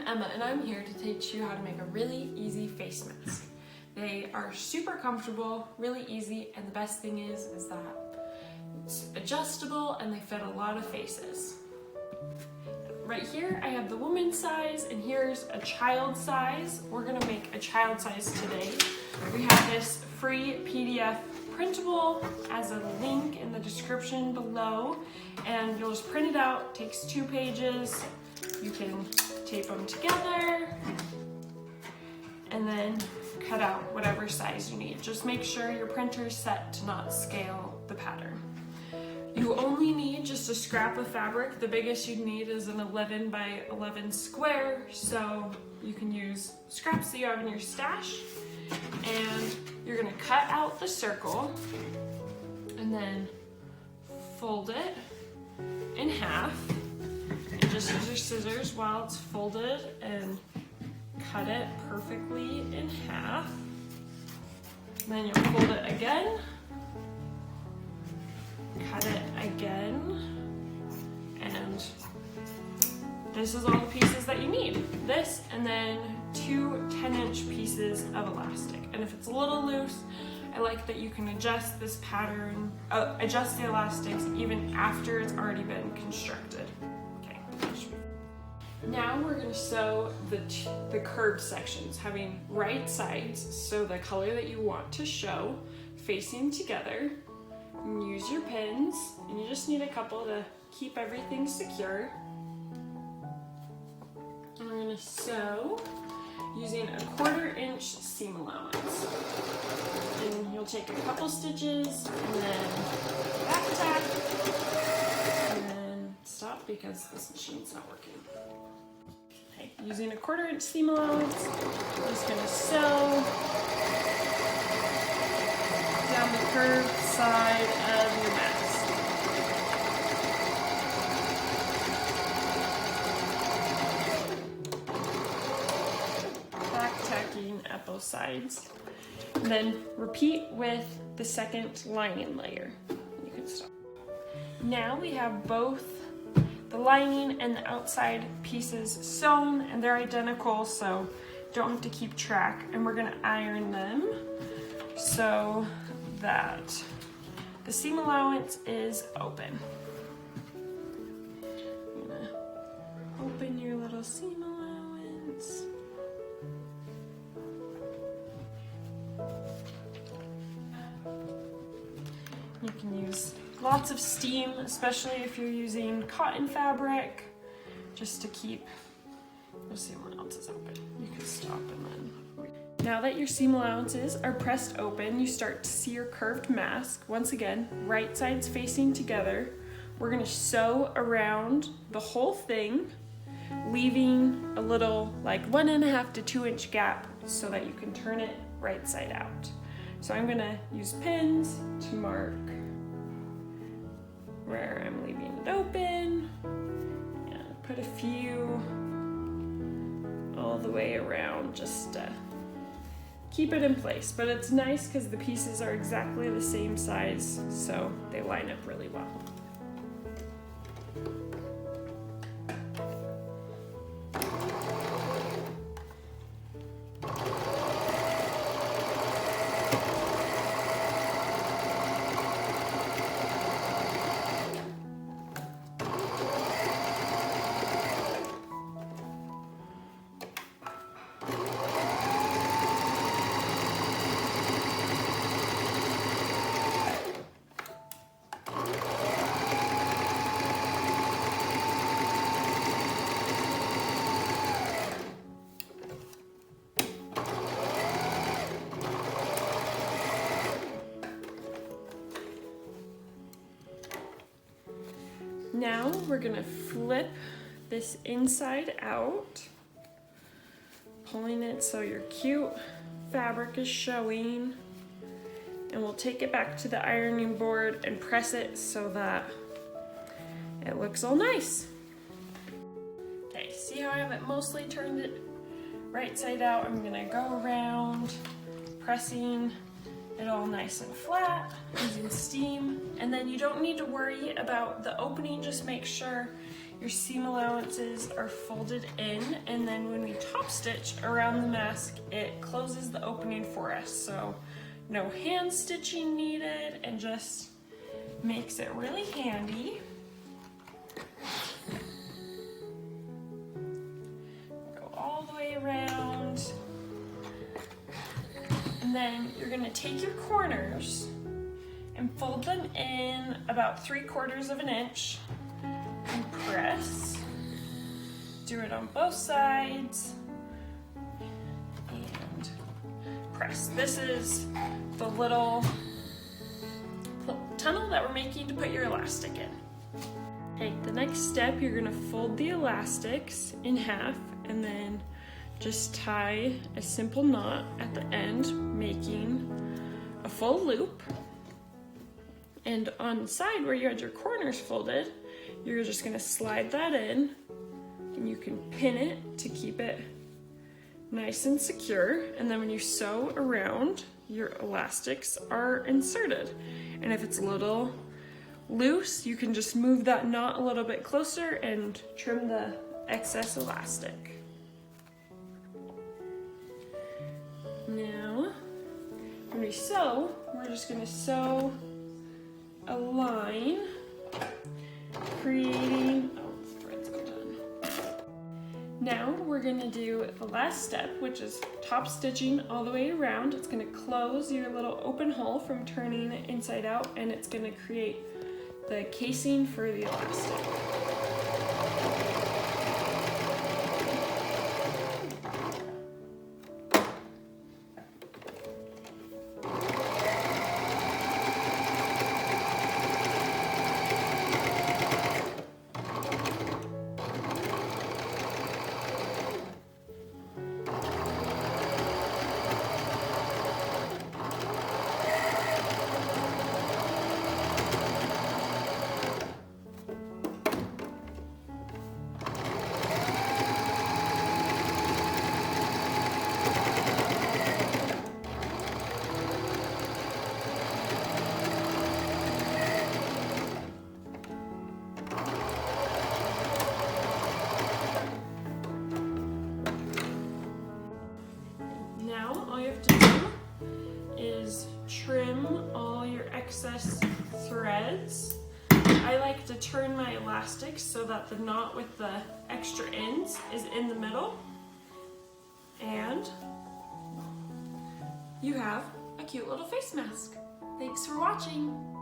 Emma and I'm here to teach you how to make a really easy face mask. They are super comfortable, really easy, and the best thing is that it's adjustable and they fit a lot of faces. Right here I have the woman's size and here's a child size. We're gonna make a child size today. We have this free PDF printable as a link in the description below, and you'll just print it out. It takes 2 pages. You can tape them together and then cut out whatever size you need. Just make sure your printer is set to not scale the pattern. You only need just a scrap of fabric. The biggest you'd need is an 11 by 11 square, so you can use scraps that you have in your stash. And you're gonna cut out the circle and then fold it in half. And just use your scissors while it's folded and cut it perfectly in half. And then you'll fold it again, cut it again, and this is all the pieces that you need. This and then 2 10-inch pieces of elastic. And if it's a little loose, I like that you can adjust this pattern, adjust the elastics even after it's already been constructed. Okay. Now we're going to sew the curved sections, having right sides, so the color that you want to show, facing together. And use your pins, and you just need a couple to keep everything secure. And we're going to sew using a 1/4 inch seam allowance. And you'll take a couple stitches and then back tack and then stop because this machine's not working. Okay, using a 1/4 inch seam allowance, I'm just going to sew down the curved side of your mask. At both sides, and then repeat with the second lining layer. You can stop. Now we have both the lining and the outside pieces sewn, and they're identical, so don't have to keep track. And we're going to iron them so that the seam allowance is open. I'm going to open your little seam allowance. You can use lots of steam, especially if you're using cotton fabric, just to keep the seam allowances open. You can stop and then. Now that your seam allowances are pressed open, you start to see your curved mask. Once again, right sides facing together. We're going to sew around the whole thing, leaving a little like 1.5 to 2 inch gap so that you can turn it right side out. So I'm going to use pins to mark where I'm leaving it open, and put a few all the way around just to keep it in place. But it's nice because the pieces are exactly the same size, so they line up really well. Now we're gonna flip this inside out, pulling it so your cute fabric is showing, and we'll take it back to the ironing board and press it so that it looks all nice. Okay, see how I have it mostly turned it right side out? I'm gonna go around pressing it all nice and flat using steam. And then you don't need to worry about the opening, just make sure your seam allowances are folded in, and then when we top stitch around the mask, it closes the opening for us. So no hand stitching needed, and just makes it really handy. Go all the way around. And then you're gonna take your corners and fold them in about 3/4 of an inch and press. Do it on both sides and press. This is the little tunnel that we're making to put your elastic in. Okay, the next step, you're gonna fold the elastics in half and then just tie a simple knot at the end, making a full loop. And on the side where you had your corners folded, you're just gonna slide that in, and you can pin it to keep it nice and secure. And then when you sew around, your elastics are inserted. And if it's a little loose, you can just move that knot a little bit closer and trim the excess elastic. Now, when we sew, we're just gonna sew a line, creating, the thread's undone. Now we're gonna do the last step, which is top stitching all the way around. It's gonna close your little open hole from turning it inside out, and it's gonna create the casing for the elastic. All you have to do is trim all your excess threads. I like to turn my elastics so that the knot with the extra ends is in the middle. And you have a cute little face mask. Thanks for watching.